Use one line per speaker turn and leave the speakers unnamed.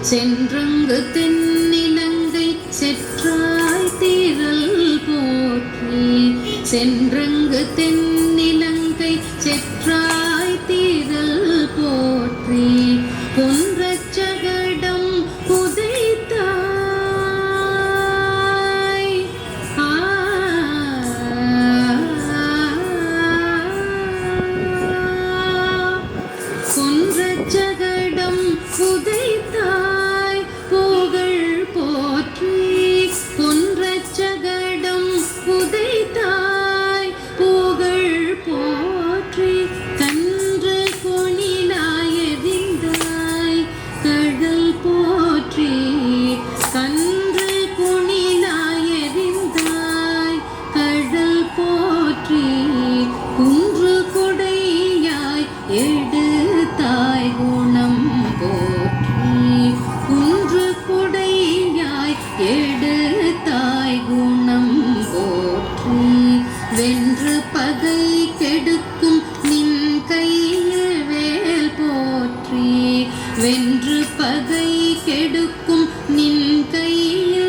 சென்றங்கு தென்னிலங்கை செற்றாய் தீரல் போற்றி. சென்றங்கு தென்னிலங்கை செற்றாய் தீரல் போற்றி. பொன்றச் சகடம் புதைத்தாய் பொன்றச் சகடம் புதைத்தாய் புகழ் போற்றி. பொன்றச் சகடம் புதைத்தாய் புகழ் போற்றி. கன்று கொணிலாய் எறிந்தாய் கடல் போற்றி. கன்று கொணிலாய் எறிந்தாய் கடல் போற்றி. குன்று கொடையாய் எடுத்தாய் குணம் போற்றி. குன்று கொடையாய் எடுத்தாய் குணம் போற்றி. வென்று பகை கெடுக்கும் நின் கையில் வேல் போற்றி. வென்று பகை கெடுக்கும் நின் கையில்